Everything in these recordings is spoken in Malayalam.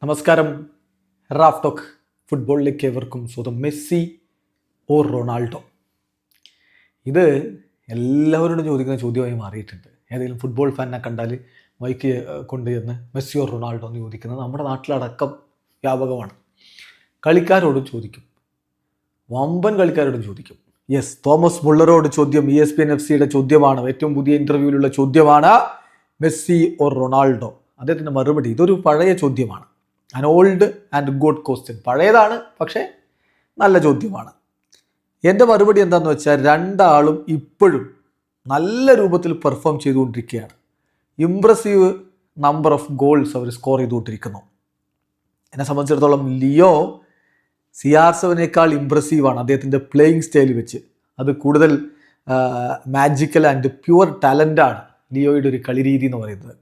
നമസ്കാരം. റാഫ് ടോക്ക് ഫുട്ബോളിലേക്ക് ഏവർക്കും സ്വന്തം. Messi or Ronaldo? ഇത് എല്ലാവരോടും ചോദിക്കുന്ന ചോദ്യമായി മാറിയിട്ടുണ്ട്. ഏതെങ്കിലും ഫുട്ബോൾ ഫാനിനെ കണ്ടാൽ മൈക്ക് കൊണ്ടുചെന്ന് മെസ്സി ഓർ റൊണാൾഡോ എന്ന് ചോദിക്കുന്നത് നമ്മുടെ നാട്ടിലടക്കം വ്യാപകമാണ്. കളിക്കാരോടും ചോദിക്കും, വമ്പൻ കളിക്കാരോടും ചോദിക്കും. യെസ്, തോമസ് മുള്ളറോട് ചോദ്യം ESPN FC ചോദ്യമാണ്. ഏറ്റവും പുതിയ ഇൻ്റർവ്യൂവിലുള്ള ചോദ്യമാണ്, മെസ്സി ഓർ റൊണാൾഡോ? അദ്ദേഹത്തിൻ്റെ മറുപടി ഇതൊരു പഴയ ചോദ്യമാണ്. An old and good question. പഴയതാണ്, പക്ഷേ നല്ല ചോദ്യമാണ്. എൻ്റെ മറുപടി എന്താണെന്ന് വെച്ചാൽ, രണ്ടാളും ഇപ്പോഴും നല്ല രൂപത്തിൽ പെർഫോം ചെയ്തുകൊണ്ടിരിക്കുകയാണ്. ഇംപ്രസീവ് നമ്പർ ഓഫ് ഗോൾസ് അവർ സ്കോർ ചെയ്തുകൊണ്ടിരിക്കുന്നു. എന്നെ സംബന്ധിച്ചിടത്തോളം ലിയോ CR7 ഇംപ്രസീവാണ് അദ്ദേഹത്തിൻ്റെ പ്ലേയിങ് സ്റ്റൈൽ വെച്ച്. അത് കൂടുതൽ മാജിക്കൽ ആൻഡ് പ്യുവർ ടാലൻ്റാണ് ലിയോയുടെ ഒരു കളി രീതി എന്ന് പറയുന്നത്.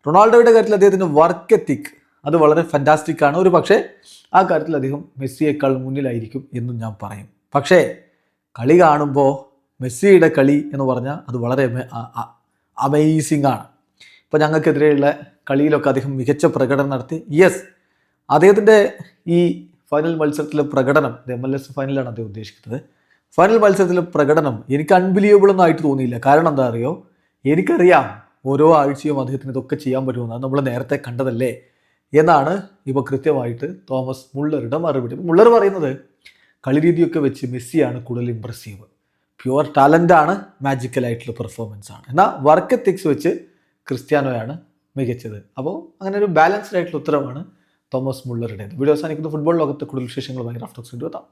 റൊണാൾഡോയുടെ കാര്യത്തിൽ അദ്ദേഹത്തിൻ്റെ വർക്ക് എത്തിക് അത് വളരെ ഫാൻറ്റാസ്റ്റിക് ആണ്. ഒരു പക്ഷേ ആ കാര്യത്തിൽ അദ്ദേഹം മെസ്സിയേക്കാൾ മുന്നിലായിരിക്കും എന്നും ഞാൻ പറയും. പക്ഷേ കളി കാണുമ്പോൾ മെസ്സിയുടെ കളി എന്ന് പറഞ്ഞാൽ അത് വളരെ അമേസിംഗ് ആണ്. ഇപ്പോൾ ഞങ്ങൾക്കെതിരെയുള്ള കളിയിലൊക്കെ അദ്ദേഹം മികച്ച പ്രകടനം നടത്തി. യെസ്, അദ്ദേഹത്തിൻ്റെ ഈ ഫൈനൽ മത്സരത്തിലെ പ്രകടനം, MLS ഫൈനലാണ് അദ്ദേഹം ഉദ്ദേശിക്കുന്നത്, ഫൈനൽ മത്സരത്തിലെ പ്രകടനം എനിക്ക് അൺബിലീവബിൾ ഒന്നും ആയിട്ട് തോന്നിയില്ല. കാരണം എന്താ അറിയോ, എനിക്കറിയാം ഓരോ ആഴ്ചയും അദ്ദേഹത്തിന് ഇതൊക്കെ ചെയ്യാൻ പറ്റുമെന്ന്. അത് നമ്മൾ നേരത്തെ കണ്ടതല്ലേ എന്നാണ് ഇപ്പോൾ കൃത്യമായിട്ട് തോമസ് മുള്ളറുടെ മറുപടി. മുള്ളർ പറയുന്നത് കളി രീതിയൊക്കെ വെച്ച് മെസ്സിയാണ് കൂടുതൽ ഇംപ്രസീവ്, പ്യുവർ ടാലൻ്റാണ്, മാജിക്കലായിട്ടുള്ള പെർഫോമൻസ് ആണ്. എന്നാൽ വർക്ക് എത്തിക്സ് വെച്ച് ക്രിസ്ത്യാനോയാണ് മികച്ചത്. അപ്പോൾ അങ്ങനെ ഒരു ബാലൻസ്ഡ് ആയിട്ടുള്ള ഉത്തരവാണ് തോമസ് മുള്ളറുടേത്. വീഡിയോ അവസാനിക്കുന്ന ഫുട്ബോൾ ലോകത്തെ കൂടുതൽ വിശേഷങ്ങളുമായി റാഫ് ടോക്സ് എത്താം.